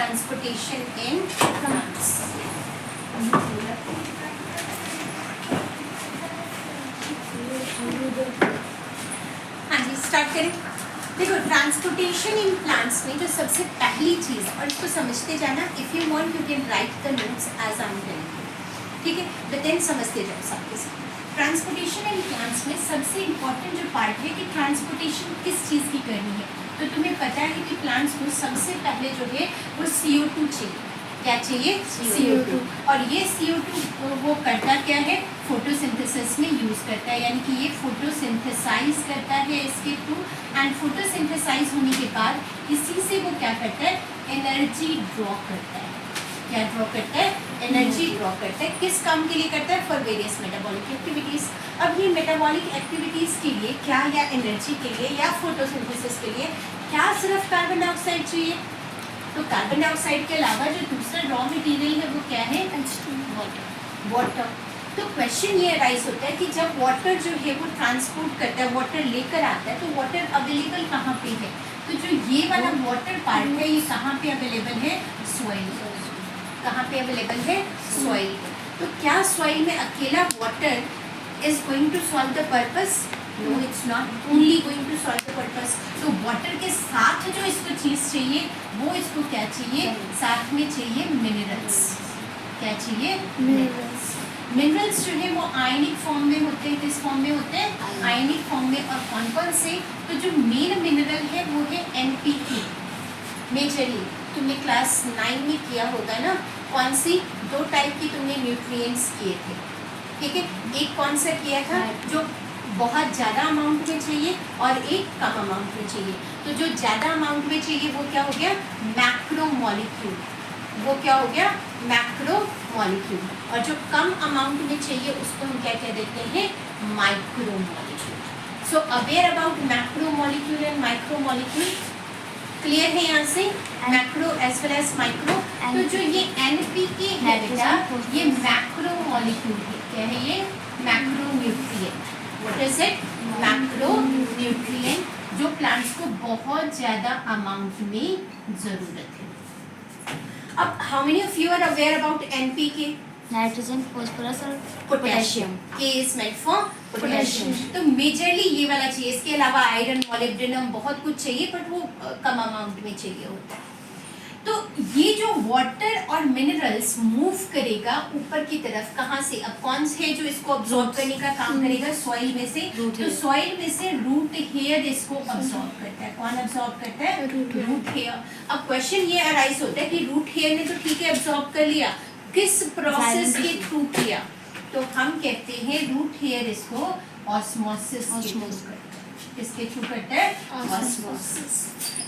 Transportation in plants. हाँ जी, start करें। देखो, ट्रांसपोर्टेशन इन प्लांट्स में जो सबसे पहली चीज़, और इसको समझते जाना, if you want you can write the notes as I am telling you, ठीक है, बट देन समझते जाओ साथ के साथ। ट्रांसपोर्टेशन इन प्लांट्स में सबसे इम्पॉर्टेंट जो पार्ट है कि ट्रांसपोर्टेशन किस चीज़ की करनी है। तो तुम्हें पता है कि प्लांट्स को सबसे पहले जो है वो CO2 चाहिए। क्या चाहिए? CO2। और ये CO2 वो करता क्या है? फोटोसिंथेसिस में यूज़ करता है, यानी कि ये फोटोसिंथेसाइज करता है इसके थ्रू, एंड फोटोसिंथेसाइज होने के बाद इसी से वो क्या करता है? एनर्जी ड्रॉ करता है। क्या ड्रॉ करता है? एनर्जी ड्रॉ करता है। किस काम के लिए करता है? For various metabolic activities. अब ये मेटाबॉलिक एक्टिविटीज़ के लिए क्या, या एनर्जी के लिए या फोटोसिंथेसिस के लिए क्या सिर्फ कार्बन डाइऑक्साइड चाहिए? तो कार्बन डाइऑक्साइड के अलावा जो दूसरा रॉ मटेरियल है वो क्या है? वाटर। तो क्वेश्चन ये राइज होता है कि जब वाटर जो है वो ट्रांसपोर्ट करता है, वाटर लेकर आता है, तो वाटर अवेलेबल कहाँ पे है? तो जो ये वाला वाटर पार्ट है ये कहाँ पे अवेलेबल है? सॉइल। कहाँ पे अवेलेबल है? सॉइल। तो क्या सॉइल में अकेला water is going to solve the purpose? No, it's not only going to solve the purpose. तो वाटर के साथ जो इसको चीज़ चाहिए वो इसको क्या चाहिए? साथ में चाहिए मिनरल्स। क्या चाहिए? मिनरल्स। मिनरल्स जो है वो आयनिक फॉर्म में होते हैं। किस फॉर्म में होते हैं? आयनिक फॉर्म में। और कौन कौन से? तो जो मेन मिनरल है वो है NPK। मेजरली तुमने क्लास 9 में किया होगा ना, कौन सी? 2 टाइप की तुमने न्यूट्रिएंट्स किए थे, ठीक है। एक कौन सा किया था? जो बहुत ज़्यादा अमाउंट में चाहिए, और एक कम अमाउंट में चाहिए। तो जो ज़्यादा अमाउंट में चाहिए वो क्या हो गया? Macro molecule. वो क्या हो गया? Macro molecule. और जो कम अमाउंट में चाहिए उसको हम क्या कह देते हैं? Micro molecule. So aware about macro molecule and micro molecule, clear है यहाँ से? Macro as well as micro. तो जो ये NPK है बेटा, ये मैक्रो मॉलिक्यूल है। क्या है ये? Macronutrient. What is it? Macronutrient, जो प्लांट्स को बहुत ज़्यादा अमाउंट में ज़रूरत है। अब how many of you are aware about NPK? Nitrogen, phosphorus और potassium. K is meant for potassium. तो मेजरली ये वाला चाहिए। इसके अलावा आयरन, मॉलिब्डेनम, बहुत कुछ चाहिए, बट वो कम अमाउंट में चाहिए होता है। तो ये जो वाटर और मिनरल्स मूव करेगा ऊपर की तरफ, कहाँ से? अब कौन से है जो इसको अब्सॉर्ब करने का काम करेगा? सॉइल में से। तो सॉइल में से रूट हेयर इसको अब्सॉर्ब करता है। कौन अब्सॉर्ब करता है? Root hair. अब क्वेश्चन ये अराइज होता है कि रूट हेयर ने तो ठीक है अब्सॉर्ब कर लिया, किस प्रोसेस के थ्रू किया? तो हम कहते हैं रूट हेयर इसको ऑस्मोसिस के थ्रू करता है। किसके थ्रू करता है? ऑस्मोसिस।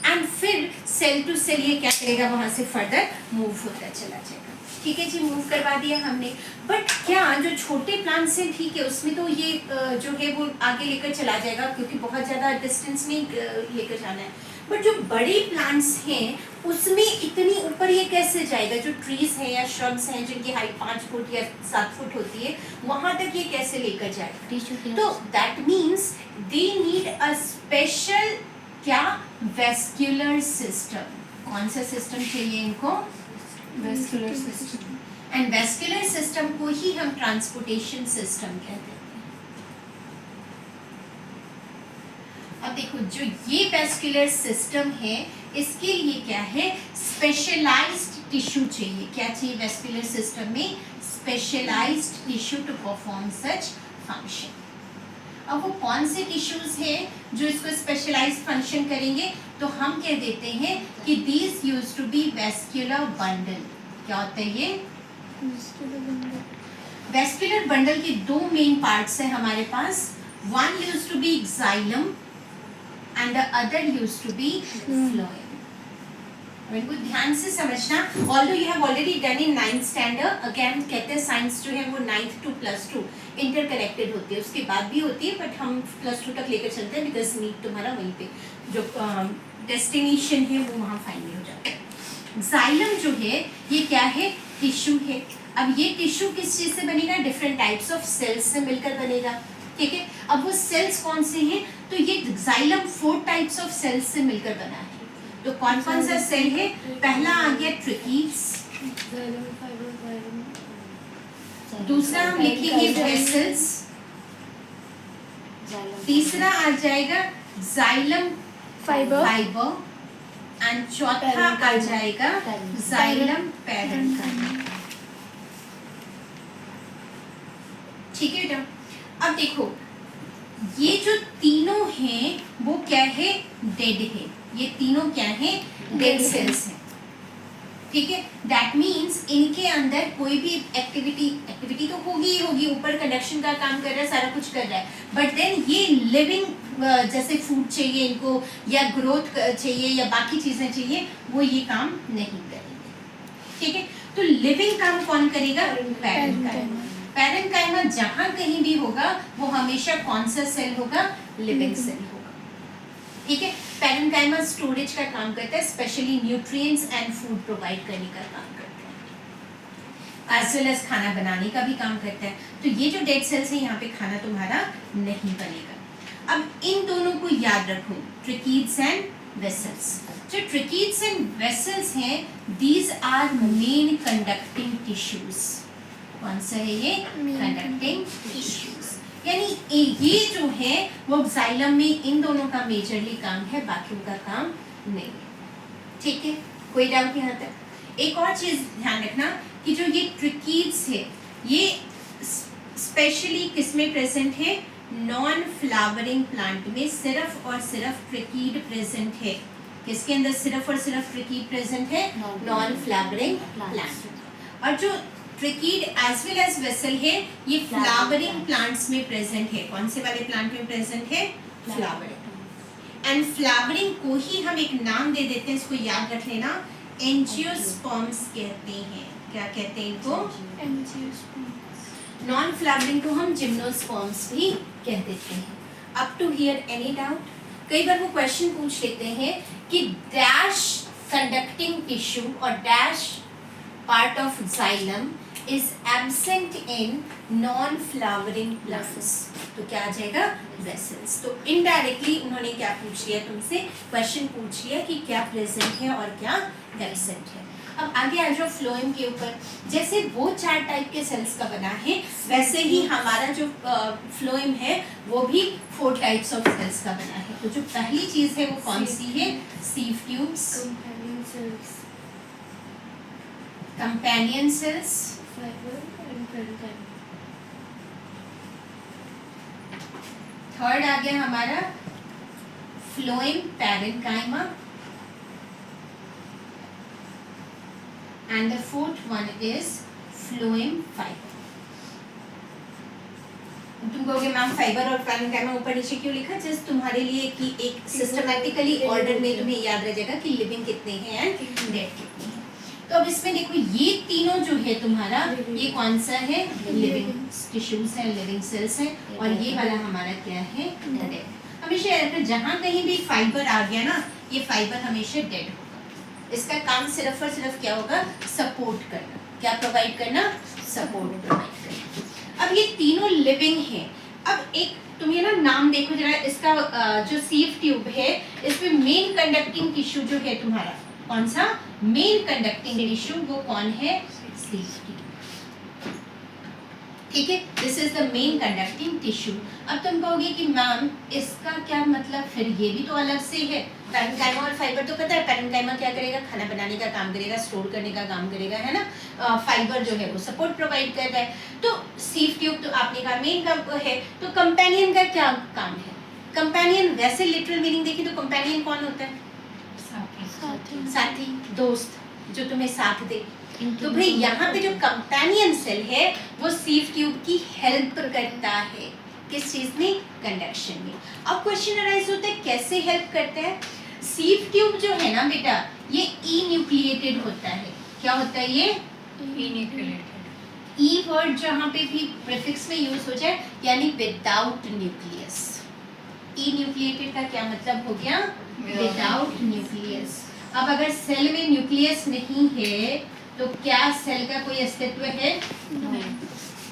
एंड फिर सेल टू सेल ये क्या करेगा? वहां से फर्दर मूव होता चला जाएगा। ठीक है जी, मूव करवा दिया हमने। बट क्या जो छोटे प्लांट्स हैं, ठीक है, उसमें तो ये जो है वो आगे लेकर चला जाएगा, क्योंकि बहुत ज़्यादा डिस्टेंस में लेकर जाना है। बट जो बड़े प्लांट्स हैं उसमें इतनी ऊपर ये कैसे जाएगा? जो ट्रीज हैं या श्रब्स हैं जिनकी हाइट 5 फुट या 7 फुट होती है, वहां तक ये कैसे लेकर जाएगा? तो that means they need a special क्या? Vascular system. कौन सा सिस्टम चाहिए इनको? Vascular system. And vascular system को ही हम ट्रांसपोर्टेशन सिस्टम कहते हैं। अब देखो, जो ये वेस्क्यूलर सिस्टम है इसके लिए क्या है? स्पेशलाइज्ड टिश्यू चाहिए। क्या चाहिए वेस्क्यूलर सिस्टम में? Specialised tissue to perform such function. अब वो कौन से टिश्यूज हैं जो इसको स्पेशलाइज्ड फंक्शन करेंगे? तो हम कह देते हैं कि these used to be vascular bundle. क्या होता है ये? वेस्क्यूलर बंडल के 2 मेन पार्ट्स हैं हमारे पास। One used to be xylem and the other used to be phloem। इनको ध्यान से समझना। Although you have already done in 9th standard, again कहते हैं साइंस जो है वो 9th to +2 इंटर कनेक्टेड होती है, उसके बाद भी होती है, बट हम +2 तक लेकर चलते हैं बिकॉज नीट तुम्हारा वहीं पे जो डेस्टिनेशन है वो वहाँ फाइनल हो जाता है। जाइलम जो है ये क्या है? टिश्यू है। अब ये टिश्यू किस चीज़ से बनेगा? डिफरेंट टाइप्स ऑफ सेल्स से मिलकर बनेगा। ठीक है, अब वो सेल्स कौन से हैं? तो ये जाइलम 4 टाइप्स ऑफ सेल्स से मिलकर बना है। तो कौन कौन सा सेल है? पहला आ गया ट्रिकीड्स, दूसरा हम लिखेंगे वेसल्स, तीसरा आ जाएगा जाइलम फाइबर एंड चौथा आ जाएगा जाइलम पैरेन्काइमा। ठीक है बेटा, अब देखो ये जो तीनों हैं वो क्या है? डेड है। ये तीनों क्या है? डेड सेल्स हैं। ठीक है, दैट मीन्स इनके अंदर कोई भी एक्टिविटी तो होगी ही होगी, ऊपर कंडक्शन का काम कर रहा है, सारा कुछ कर रहा है, बट देन ये लिविंग जैसे फूड चाहिए इनको या ग्रोथ चाहिए या बाकी चीजें चाहिए, वो ये काम नहीं करेंगे। ठीक है, तो लिविंग काम कौन करेगा? पैरेन्काइमा। पैरेन्काइमा जहां कहीं भी होगा वो हमेशा कौन सा सेल होगा? लिविंग सेल होगा। ठीक है, पैरेन्काइमा स्टोरेज का काम करता है, specially nutrients and food provide करने का काम करता है, एज वेल एज खाना बनाने का भी काम करता है। तो ये जो डेड सेल्स है यहाँ पे खाना तुम्हारा नहीं बनेगा। अब इन दोनों को याद रखो, ट्रिकीड्स एंड वेसल्स। जो ट्रिकीड्स एंड वेसल्स हैं, these are main conducting tissues. कौन सा है ये? Conducting tissues. यानी ये जो है वो जाइलम में इन दोनों का मेजरली काम है, बाकी का काम नहीं है। ठीक है, कोई डाउट यहाँ तक? एक और चीज ध्यान रखना कि जो ये ट्रिकीड्स है ये स्पेशली किसमें प्रेजेंट है? नॉन फ्लावरिंग प्लांट में सिर्फ और सिर्फ ट्रिकीड प्रेजेंट है। किसके अंदर सिर्फ और सिर्फ ट्रिकीड प्रेजेंट है? Non flowering plant. और जो ट्रिकीड एज वेल एज वेसल है ये फ्लावरिंग प्लांट्स में प्रेजेंट है। कौन से वाले प्लांट में प्रेजेंट है? फ्लावरिंग। एंड फ्लावरिंग को ही हम एक नाम दे देते हैं, इसको याद रख लेना, एंजियोस्पर्म्स कहते हैं। क्या कहते हैं इनको? एंजियोस्पर्म्स। नॉन फ्लावरिंग को हम जिम्नोस्पर्म्स भी कह देते हैं। Up to here any doubt? कई बार वो क्वेश्चन पूछ लेते हैं कि डैश कंडक्टिंग टिश्यू और dash part of xylem is absent in non-flowering plants, तो क्या आ जाएगा? vessels। तो इनडायरेक्टली उन्होंने क्या पूछ लिया तुमसे? क्वेश्चन पूछ लिया कि क्या प्रेजेंट है और क्या एब्सेंट है। अब आगे आ जाओ फ्लोएम के ऊपर। जैसे वो 4 टाइप के सेल्स का बना है, वैसे ही हमारा जो फ्लोएम है वो भी 4 टाइप्स ऑफ सेल्स का बना है। तो जो पहली चीज है वो कौन सी है? Sieve tubes, companion cells, third आ गया हमारा phloem parenchyma, and the fourth one is phloem fibre. तुम कहोगे मैम फाइबर और पैरेन्काइमा ऊपर नीचे क्यों लिखा? जस्ट तुम्हारे लिए कि एक सिस्टमैटिकली ऑर्डर में तुम्हें याद रह जाएगा कि लिविंग कितने हैं एंड डेड कितने हैं। तो अब इसमें देखो ये तीनों जो है तुम्हारा, ये कौन सा है? लिविंग टिश्यूज है, लिविंग सेल्स है, और ये वाला हमारा क्या है? डेड। हमेशा याद रखना, जहां कहीं भी फाइबर आ गया ना, ये फाइबर हमेशा डेड होगा। इसका काम सिर्फ और सिर्फ क्या होगा? सपोर्ट करना। क्या प्रोवाइड करना? सपोर्ट प्रोवाइड करना। अब ये तीनों लिविंग है। अब एक तुम ये ना नाम देखो जरा, इसका जो सीव ट्यूब है इसमें मेन कंडक्टिंग टिश्यू जो है तुम्हारा, कौन सा? मेन कंडक्टिंग टिश्यू, वो कौन है? Sieve tube. ठीक है, this is the main conducting tissue. अब तुम कहोगे कि मैम इसका क्या मतलब? फिर ये भी तो अलग से है। पैरेन्काइमा और फाइबर तो पता है, पैरेन्काइमा क्या करेगा? खाना बनाने का काम करेगा, स्टोर करने का काम करेगा, है ना। फाइबर जो है वो सपोर्ट प्रोवाइड कर रहा है। तो सीव ट्यूब तो आपने कहा मेन का है, तो कंपेनियन का क्या काम है? कंपेनियन वैसे लिटरल मीनिंग देखी तो कंपेनियन कौन होता है? साथी, दोस्त, जो तुम्हें साथ दे। तो भाई यहाँ पे जो कंपेनियन सेल है वो सीव ट्यूब की हेल्प करता है। किस चीज में? कंडक्शन में। अब क्वेश्चन अराइज होता है कैसे हेल्प करता है? सीव ट्यूब जो है ना बेटा, ये ई न्यूक्लिएटेड होता है। क्या होता है ये? ई न्यूक्लिएटेड। ई वर्ड जहाँ पे भी प्रीफिक्स में यूज हो जाए, यानी विदाउट न्यूक्लियस। ई न्यूक्लिएटेड का क्या मतलब हो गया? Without nucleus. अब अगर सेल में न्यूक्लियस नहीं है तो क्या सेल का कोई अस्तित्व है?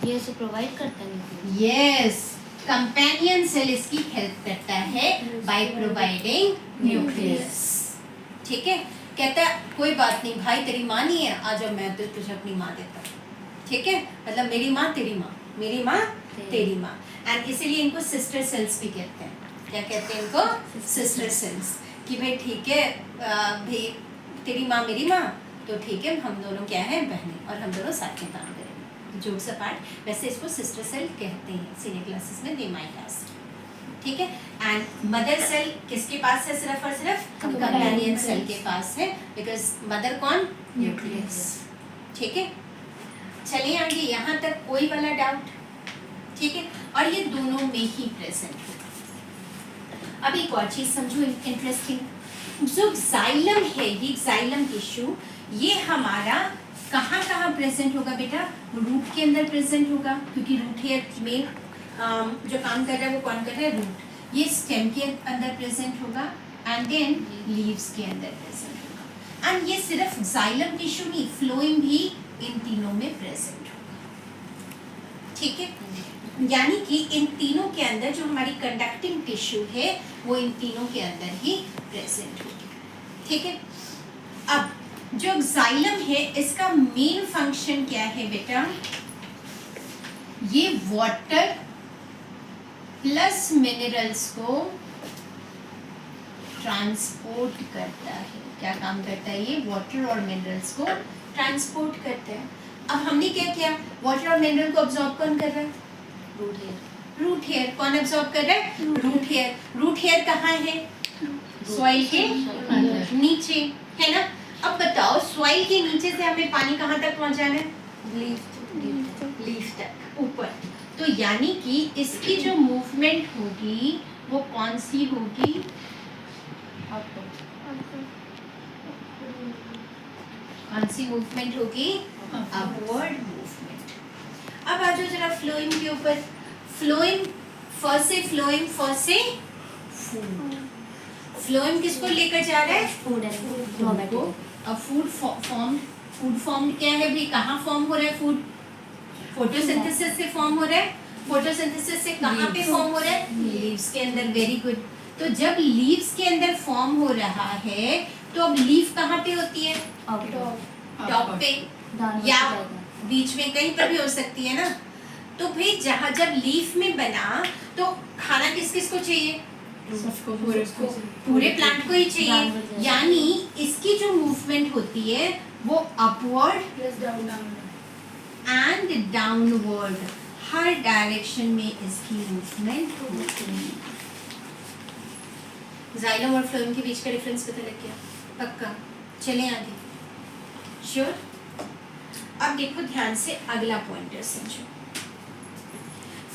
ये इसे प्रोवाइड करता है। यस, कंपेनियन सेल इसकी हेल्प करता है बाय प्रोवाइडिंग न्यूक्लियस। ठीक है, कहता है कोई बात नहीं भाई, तेरी माँ नहीं है, आ जाओ मैं तो तुझे अपनी माँ देता हूँ, ठीक है, मतलब मेरी माँ तेरी माँ, मेरी माँ तेरी माँ, एंड इसीलिए इनको सिस्टर सेल्स भी कहते हैं। क्या कहते हैं इनको? सिस्टर सेल्स, कि भाई ठीक है भाई तेरी माँ मेरी माँ, तो ठीक है हम दोनों क्या है, बहनें, और हम दोनों साथ में काम करेंगे। जोक्स अपार्ट, वैसे इसको सिस्टर सेल कहते हैं सीनियर क्लासेस में, दे माइट आस्क, ठीक है। एंड मदर सेल किसके पास है? सिर्फ और सिर्फ कंपेनियन सेल के पास है, बिकॉज मदर कौन? न्यूक्लियस, ठीक है। चलिए आगे, यहाँ तक कोई वाला डाउट? ठीक है, और ये दोनों में ही प्रेजेंट है। अब एक और चीज समझो इंटरेस्टिंग, जो जाइलम है, ये जाइलम टिश्यू, ये हमारा कहाँ कहाँ प्रेजेंट होगा बेटा? रूट के अंदर प्रेजेंट होगा, क्योंकि रूट हेयर में जो काम कर रहा है वो कौन कर रहा है? रूट। ये स्टेम के अंदर प्रेजेंट होगा, एंड देन लीव्स के अंदर प्रेजेंट होगा। एंड ये सिर्फ जाइलम टिश्यू नहीं, फ्लोएम भी इन तीनों में प्रेजेंट होगा, ठीक है। यानी कि इन तीनों के अंदर जो हमारी कंडक्टिंग टिश्यू है वो इन तीनों के अंदर ही प्रेजेंट होगी, ठीक है। अब जो जाइलम है इसका मेन फंक्शन क्या है बेटा? ये वाटर प्लस मिनरल्स को ट्रांसपोर्ट करता है। क्या काम करता है ये? वाटर और मिनरल्स को ट्रांसपोर्ट करता है। अब हमने क्या किया? वाटर और मिनरल को अब्सॉर्ब कौन कर रहा है? Root hair. Root hair. कौन अब्सॉर्ब कर रहा है? Root hair. रूट हेयर कहाँ है? सॉइल के नीचे, है ना। अब बताओ, सॉइल के नीचे से हमें पानी कहाँ तक पहुँचाना है? लीफ तक, ऊपर। तो यानी कि इसकी जो मूवमेंट होगी वो कौन सी होगी? कौन सी मूवमेंट होगी? Upward movement. अब आ जाओ जरा फ्लोइंग के ऊपर। फ्लोइंग, फर्स्ट से फ्लोइंग, फर्स्ट से फूड। फ्लोइंग किसको लेकर जा रहा है? फूड को। अब फूड फॉर्म क्या है भाई? कहाँ फॉर्म हो रहा है फूड? फोटोसिंथेसिस से फॉर्म हो रहा है। फोटोसिंथेसिस से कहाँ पे फॉर्म हो रहा है? लीव्स के अंदर। Very good. तो जब लीव्स के अंदर फॉर्म हो रहा है तो अब लीफ कहाँ पे होती है? टॉप पे या बीच में, कहीं पर भी हो सकती है ना। तो भाई जहाँ जब लीफ में बना तो खाना किस किस को चाहिए? पूरे प्लांट को ही चाहिए। यानी इसकी जो मूवमेंट होती है वो upward and downward, her direction में इसकी मूवमेंट होती है। जाइलम और फ्लोएम के बीच का डिफरेंस पता लग गया? पक्का। चलें आगे। श्योर। अब देखो ध्यान से, अगला पॉइंटर समझो।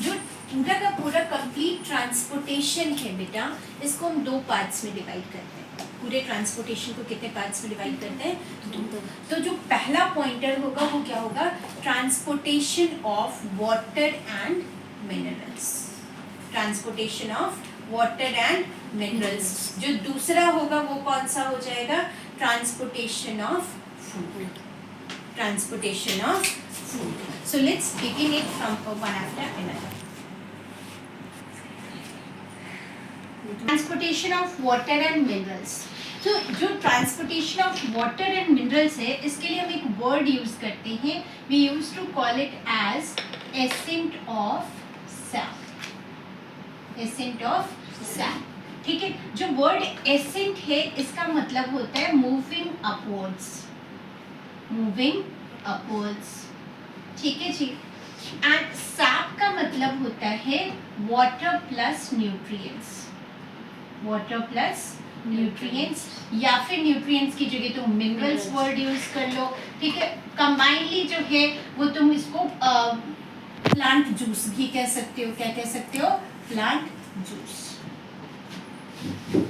जो पूरा का पूरा कंप्लीट ट्रांसपोर्टेशन है बेटा, इसको हम दो पार्ट्स में डिवाइड करते हैं। पूरे ट्रांसपोर्टेशन को कितने पार्ट्स में डिवाइड करते हैं? दो। तो जो पहला पॉइंटर होगा वो क्या होगा? Transportation of water and minerals. Transportation of water and minerals. जो दूसरा होगा वो कौन सा हो जाएगा? Transportation of food. Transportation of food. So let's begin it from one after another. Transportation of water and minerals. So जो transportation of water and minerals है, इसके लिए हम एक word use करते हैं. We used to call it as ascent of sap. Ascent of sap. ठीक है. जो word ascent है, इसका मतलब होता है moving upwards. मूविंग अपवर्ड्स, ठीक है जी। एंड सैप का मतलब होता है water plus nutrients. Water plus nutrients, या फिर न्यूट्रिएंट्स की जगह तुम मिनरल्स वर्ड यूज कर लो, ठीक है। कंबाइनली जो है वो तुम इसको प्लांट जूस भी कह सकते हो। क्या कह सकते हो? प्लांट जूस,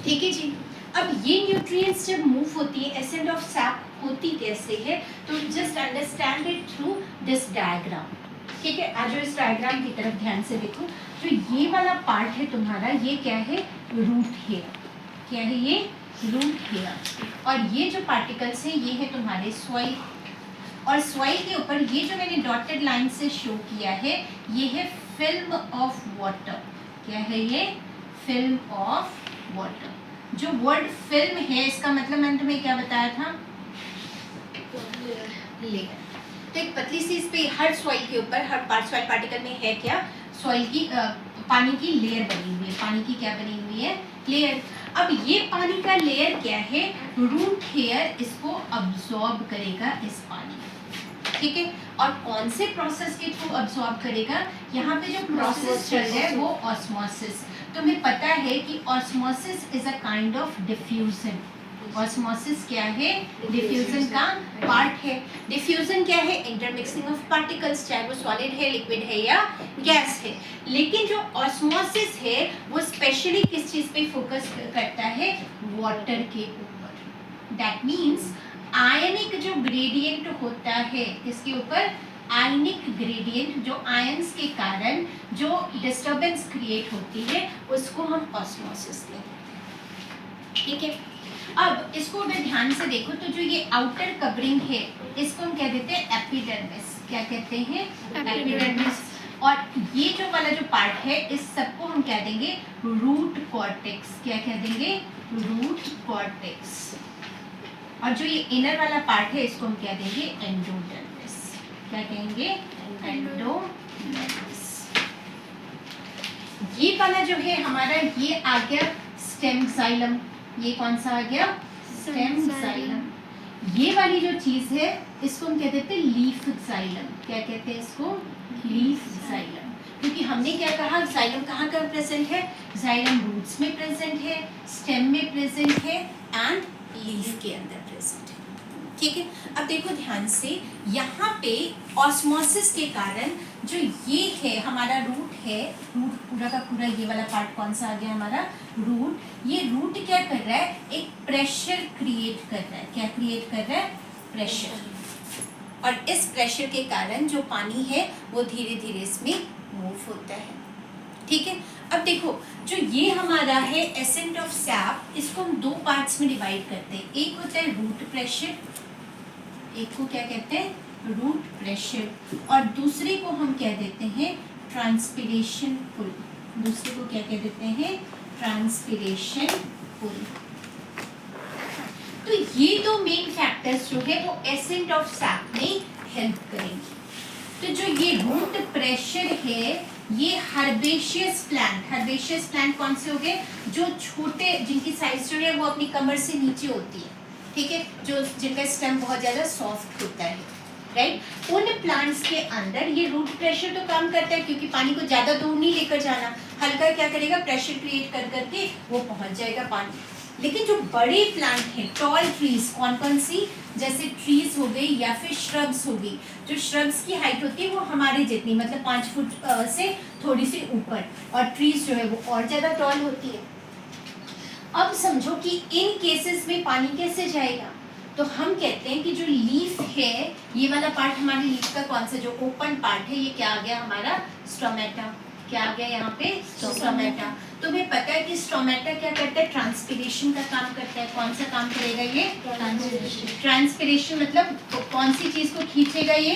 ठीक है जी। अब ये न्यूट्रिएंट्स जब मूव होती है, एसेंट ऑफ सैप होती कैसे है? तो just understand it through this diagram, ठीक है। आज इस डायग्राम की तरफ ध्यान से देखो। जो ये वाला पार्ट है तुम्हारा, ये क्या है? Root hair. क्या है ये? Root hair. और ये जो पार्टिकल्स है ये है तुम्हारे सॉइल, और सॉइल के ऊपर ये जो मैंने डॉटेड लाइन से शो किया है ये है फिल्म ऑफ वाटर। क्या है ये? Film of water. जो वर्ड फिल्म है इसका मतलब मैंने तुम्हें क्या बताया था, लेयर। तो एक पतली सी इस पे हर सॉइल के ऊपर हर सॉइल पार्टिकल में है क्या, सॉइल की पानी की लेयर बनी हुई है, पानी की क्या बनी हुई है, लेयर। अब ये पानी का लेयर क्या है, रूट हेयर इसको अब्सॉर्ब करेगा इस पानी, ठीक है। और कौन से प्रोसेस के थ्रू अब्सॉर्ब करेगा, यहाँ पे जो प्रोसेस चल रहा है वो ऑस्मोसिस। तुम्हें पता है कि osmosis is a kind of diffusion. Osmosis क्या है, डिफ्यूजन का पार्ट है। डिफ्यूजन क्या है, इंटरमिक्सिंग ऑफ पार्टिकल्स, चाहे वो सॉलिड है, लिक्विड है या गैस है। लेकिन जो ऑस्मोसिस है वो स्पेशली किस चीज पे फोकस करता है, वाटर के ऊपर। दैट मीन्स आयनिक जो ग्रेडियंट होता है, किसके ऊपर, आयनिक ग्रेडियंट, जो आयंस के कारण जो डिस्टर्बेंस क्रिएट होती है उसको हम ऑस्मोसिस कहते हैं, ठीक है। अब इसको अगर ध्यान से देखो तो जो ये आउटर कवरिंग है इसको हम क्या देते हैं, एपिडर्मिस। क्या कहते हैं, एपिडर्मिस। और ये जो वाला जो पार्ट है इस सबको हम क्या देंगे, रूट कॉर्टेक्स। क्या कह देंगे, रूट कॉर्टेक्स। और जो ये इनर वाला पार्ट है इसको हम क्या देंगे, एंडोडर्मिस। क्या कहेंगे, एंडोडर्मिस। ये वाला जो है हमारा ये आ गया स्टेम जाइलम। ये कौन सा आ गया, स्टेम जाइलम। ये वाली जो चीज है इसको हम क्या देते हैं, लीफ जाइलम। क्या कहते हैं इसको, लीफ जाइलम। क्योंकि हमने क्या कहा, जाइलम कहाँ कहाँ प्रेजेंट है, जाइलम रूट्स में प्रेजेंट है, स्टेम में प्रेजेंट है एंड लीफ के अंदर प्रेजेंट है, ठीक है। अब देखो ध्यान से, यहाँ पे ऑस्मोसिस के कारण जो ये है हमारा रूट है, रूट पूरा का पूरा ये वाला पार्ट कौन सा आ गया हमारा, रूट। ये रूट क्या कर रहा है, एक प्रेशर क्रिएट कर रहा है। क्या क्रिएट कर रहा है, प्रेशर। और इस प्रेशर के कारण जो पानी है वो धीरे धीरे इसमें मूव होता है, ठीक है। अब देखो जो ये हमारा है एसेंट ऑफ सैप, इसको हम दो पार्ट्स में डिवाइड करते हैं। एक होता है रूट प्रेशर, एक को क्या कहते हैं, रूट प्रेशर। और दूसरे को हम क्या देते हैं, ट्रांसपिरेशन पुल। दूसरे को क्या कह देते हैं, ट्रांसपिरेशन पुल। तो ये दो मेन फैक्टर्स जो है वो एसेंट ऑफ सैप में हेल्प करेंगे। तो जो ये रूट प्रेशर है ये हर्बेशियस प्लांट कौन से हो गए, जो छोटे, जिनकी साइज जो है वो अपनी कमर से नीचे होती है, ठीक है, जो जिनका स्टेम बहुत ज़्यादा सॉफ्ट होता है, राइट। उन प्लांट्स के अंदर ये रूट प्रेशर तो काम करता है, क्योंकि पानी को ज़्यादा दूर नहीं लेकर जाना, हल्का क्या करेगा, प्रेशर क्रिएट कर करके वो पहुंच जाएगा पानी। लेकिन जो बड़े प्लांट हैं, टॉल ट्रीज, कौन कौन सी, जैसे ट्रीज हो गई या फिर श्रब्स हो गई। जो श्रब्स की हाइट होती है वो हमारे जितनी, मतलब 5 फुट से थोड़ी सी ऊपर, और ट्रीज जो है वो और ज़्यादा टॉल होती है। अब समझो कि इन केसेस में पानी कैसे जाएगा, तो हम कहते हैं कि जो लीफ है, ये वाला पार्ट हमारी लीफ का कौन सा, जो ओपन पार्ट है, ये क्या आ गया हमारा, स्टोमेटा। क्या आ गया यहाँ पे, स्टोमेटा। तुम्हें पता है कि स्टोमेटा क्या करता है, ट्रांसपिरेशन का काम करता है। कौन सा काम करेगा ये, ट्रांसपिरेशन। मतलब कौन सी चीज को खींचेगा ये,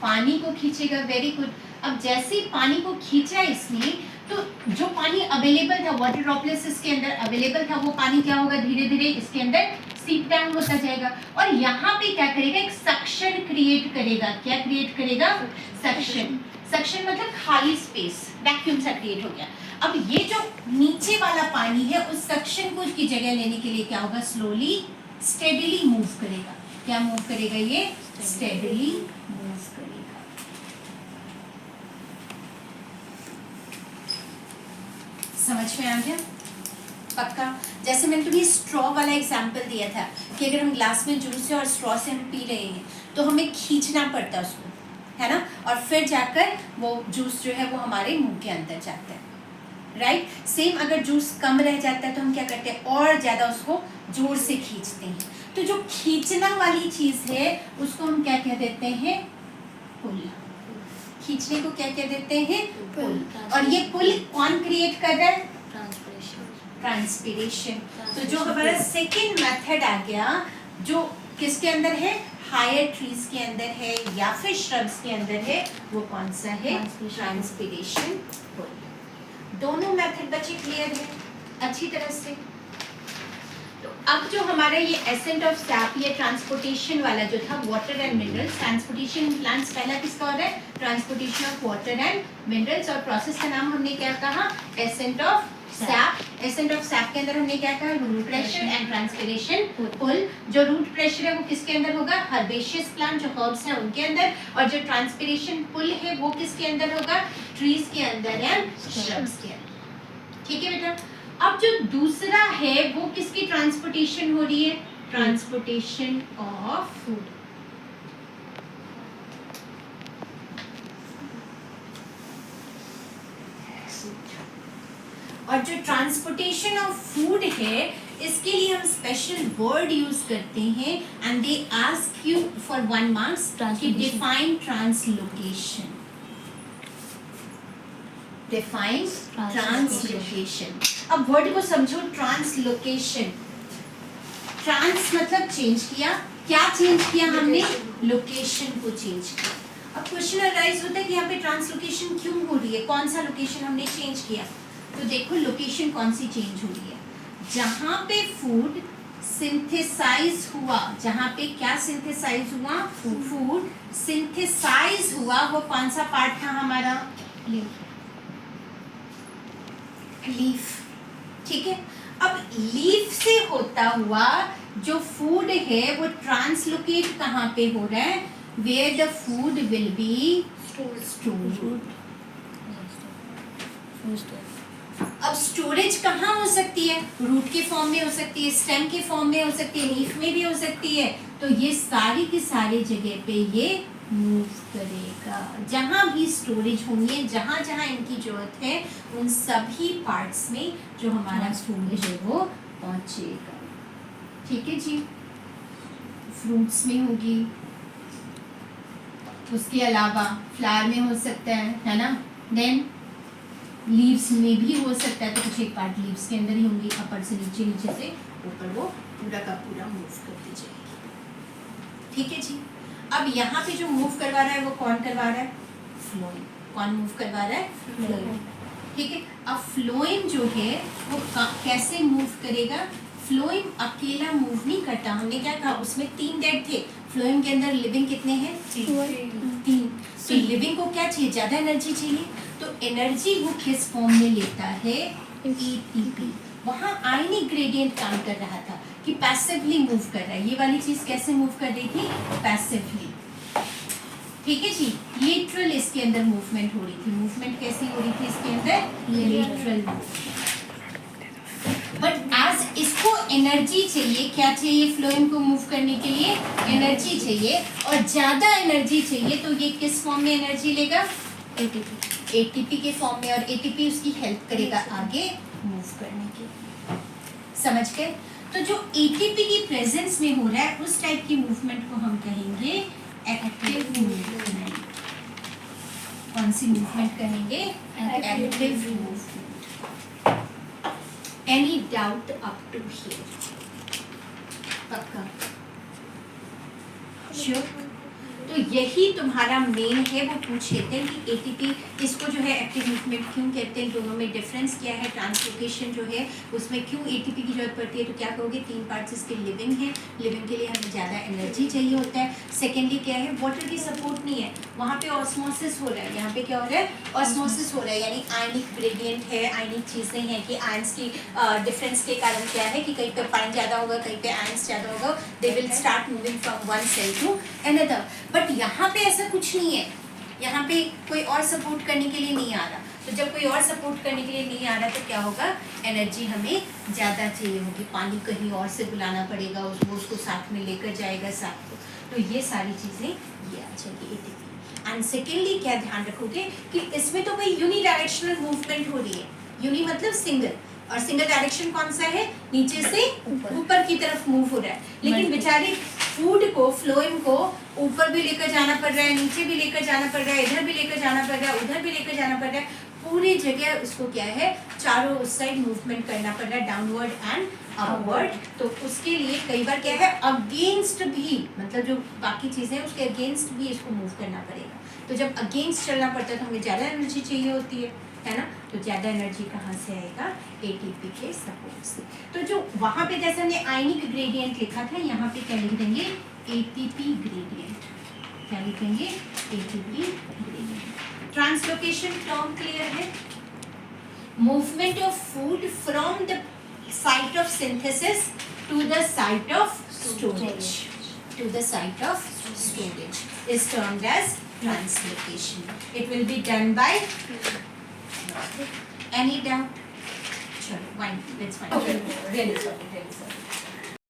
पानी को खींचेगा। Very good. अब जैसे ही पानी को खींचा इसने, तो जो पानी अवेलेबल था, वाटर ड्रॉपलेट्स इसके अंदर अवेलेबल था, वो पानी क्या होगा, धीरे धीरे इसके अंदर सीप डाउन होता जाएगा। और यहाँ पे क्या करेगा, एक सक्शन क्रिएट करेगा। क्या क्रिएट करेगा, सक्शन। सक्शन मतलब खाली स्पेस, वैक्यूम सा क्रिएट हो गया। अब ये जो नीचे वाला पानी है उस सक्शन को की जगह लेने के लिए क्या होगा, स्लोली स्टेडिली मूव करेगा। क्या मूव करेगा, ये स्टेडिली मूव करेगा। समझ में आ गया, पक्का। जैसे मैंने तुम्हें स्ट्रॉ वाला एग्जांपल दिया था कि अगर हम ग्लास में जूस है और स्ट्रॉ से हम पी रहे हैं तो हमें खींचना पड़ता है उसको, है ना, और फिर जाकर वो जूस जो है वो हमारे मुंह के अंदर जाता है, राइट। सेम अगर जूस कम रह जाता है तो हम क्या करते हैं, और ज़्यादा उसको जोर से खींचते हैं। तो जो खींचना वाली चीज़ है उसको हम क्या कह देते हैं, पुल। खींचने को क्या कह देते हैं, पुल। और ये पुल कौन क्रिएट कर रहा है, ट्रांसपिरेशन। तो जो हमारा सेकेंड मेथड आ गया, जो किसके अंदर है, हायर ट्रीज के अंदर है या फिर श्रब्स के अंदर है, वो कौन सा है, ट्रांसपिरेशन पुल। दोनों मेथड बच्चे क्लियर है अच्छी तरह से, अब जो हमारा ये एसेंट ऑफ सैप, ये ट्रांसपोर्टेशन वाला जो था water and minerals, transportation in plants पहला किसका हो रहा है, transportation of water and minerals, और प्रोसेस का नाम हमने क्या कहा, ascent of sap. Ascent of sap के अंदर हमने क्या कहा, root pressure and transpiration pull. जो रूट प्रेशर है वो किसके अंदर होगा, हर्बेशियस प्लांट जो हर्ब्स हैं उनके अंदर, और जो ट्रांसपिरेशन पुल है वो किसके अंदर होगा, ट्रीज के अंदर एंड श्रब्स के अंदर। ठीक है बेटा। अब जो दूसरा है वो किसकी ट्रांसपोर्टेशन हो रही है, ट्रांसपोर्टेशन ऑफ फूड। और जो ट्रांसपोर्टेशन ऑफ फूड है इसके लिए हम स्पेशल वर्ड यूज करते हैं, and they ask you for 1 marks कि डिफाइन ट्रांसलोकेशन। Define translocation. अब वर्ड को समझो, ट्रांसलोकेशन। ट्रांस मतलब चेंज किया, क्या चेंज किया हमने, लोकेशन को चेंज किया। अब क्वेश्चन अराइज होता है कि यहाँ पे ट्रांसलोकेशन क्यों हो रही है, कौन सा लोकेशन हमने चेंज किया। तो देखो लोकेशन कौन सी चेंज हो रही है, जहां पे फूड सिंथेसाइज हुआ, जहां पे क्या सिंथेसाइज हुआ, फूड सिंथेसाइज हुआ, वो कौन सा पार्ट था हमारा, लीफ। ठीक है। अब लीफ से होता हुआ जो फूड है वो ट्रांसलोकेट कहाँ पे हो रहा है, where the food will be stored. अब स्टोरेज कहाँ हो सकती है, रूट के फॉर्म में हो सकती है, स्टेम के फॉर्म में हो सकती है, लीफ में भी हो सकती है। तो ये सारी की सारी जगह पे ये मूव करेगा, जहाँ भी स्टोरेज होंगे, जहाँ जहाँ इनकी जरूरत है उन सभी पार्ट्स में जो हमारा स्टोरेज है वो पहुँचेगा। ठीक है जी। फ्रूट्स में होगी, उसके अलावा फ्लावर में हो सकता है ना, देन लीव्स में भी हो सकता है, तो कुछ एक पार्ट लीव्स के अंदर ही होंगी, अपर से नीचे, नीचे से ऊपर, वो पूरा का पूरा मूव करती जाएगी। ठीक है जी। अब यहाँ पे जो मूव करवा रहा है वो कौन करवा रहा है, फ्लोएम। कौन मूव करवा रहा है, फ्लोएम। ठीक है। अब फ्लोएम जो है वो कैसे मूव करेगा, फ्लोएम अकेला मूव नहीं करता। हमने क्या कहा, उसमें 3 डेड थे, फ्लोएम के अंदर लिविंग कितने हैं, 3। तो लिविंग को क्या चाहिए, ज्यादा एनर्जी चाहिए, तो एनर्जी वो किस फॉर्म में लेता है, एटीपी। वहाँ आयनिक ग्रेडियंट काम कर रहा था कि पैसिवली मूव कर रहा है, ये वाली चीज कैसे मूव कर रही थी, पैसिवली। ठीक है जी। लेटरल इसके अंदर मूवमेंट हो रही थी, मूवमेंट कैसी हो रही थी इसके अंदर, लेटरल। बट आज इसको एनर्जी चाहिए, क्या चाहिए, फ्लोएम को मूव करने के लिए एनर्जी चाहिए, और ज्यादा एनर्जी चाहिए, तो ये किस फॉर्म में एनर्जी लेगा, एटीपी के फॉर्म में, और एटीपी उसकी हेल्प करेगा आगे मूव करने के। समझ गए। तो जो एटीपी की प्रेजेंस में हो रहा है उस टाइप की मूवमेंट को हम कहेंगे एक्टिव मूवमेंट। कौन सी मूवमेंट कहेंगे, active movement. Any doubt up to here, पक्का, श्योर। तो यही तुम्हारा मेन है, वो पूछ लेते हैं कि एटीपी इसको जो है एक्टिव मूवमेंट क्यों कहते हैं, दोनों में डिफरेंस क्या है, ट्रांसलोकेशन जो है उसमें क्यों एटीपी की जरूरत पड़ती है। तो क्या कहोगे, 3 पार्ट्स इसके लिविंग है, लिविंग के लिए हमें ज़्यादा एनर्जी चाहिए होता है। सेकेंडली क्या है, वाटर की सपोर्ट नहीं है, वहाँ पे ऑस्मोसिस हो रहा है, यहाँ पे क्या हो रहा है, ऑस्मोसिस हो रहा है, यानी आयनिक ग्रेडियंट है, आयनिक चीज़ें हैं कि आयंस की डिफरेंस के कारण क्या है कि कहीं पे पानी ज़्यादा होगा, कहीं पे आयंस ज़्यादा होगा, they will start moving from one cell to another. But यहाँ पे ऐसा कुछ नहीं है, यहाँ पे कोई और सपोर्ट करने के लिए नहीं आ रहा। तो जब कोई और सपोर्ट करने के लिए नहीं आ रहा तो क्या होगा, एनर्जी हमें ज़्यादा चाहिए होगी, पानी कहीं और से बुलाना पड़ेगा, वो उसको साथ में लेकर जाएगा साथ को। तो ये सारी चीज़ें ये आ जाएगी एटीपी। एंड सेकेंडली क्या ध्यान रखोगे कि इसमें तो कोई यूनिडायरेक्शनल मूवमेंट हो रही है, यूनि मतलब सिंगल, और सिंगल डायरेक्शन कौन सा है, नीचे से ऊपर की तरफ मूव हो रहा है। लेकिन बेचारे फूड को, फ्लोएम को ऊपर भी लेकर जाना पड़ रहा है, नीचे भी लेकर जाना पड़ रहा है, इधर भी लेकर जाना पड़ रहा है, उधर भी लेकर जाना पड़ रहा है, पूरी जगह उसको क्या है, चारों उस साइड मूवमेंट करना पड़ रहा है, डाउनवर्ड एंड अपवर्ड। तो उसके लिए कई बार क्या है, अगेंस्ट भी, मतलब जो बाकी चीज़ें हैं उसके अगेंस्ट भी इसको मूव करना पड़ेगा। तो जब अगेंस्ट चलना पड़ता है तो हमें ज़्यादा एनर्जी चाहिए होती है ना। तो ज़्यादा एनर्जी कहाँ से आएगा, एटीपी के सपोर्ट से। तो जो वहां पे जैसे हमने आयनिक ग्रेडियंट लिखा था, यहाँ पे क्या लिख देंगे, एटीपी ग्रेडियंट। क्या लिखेंगे, ATP gradient. Translocation term clear है? Movement of food from the site of synthesis to the site of storage, to the site of storage is termed as translocation. It will be done by any doubt? Sure, fine, let's find. Okay, really sorry.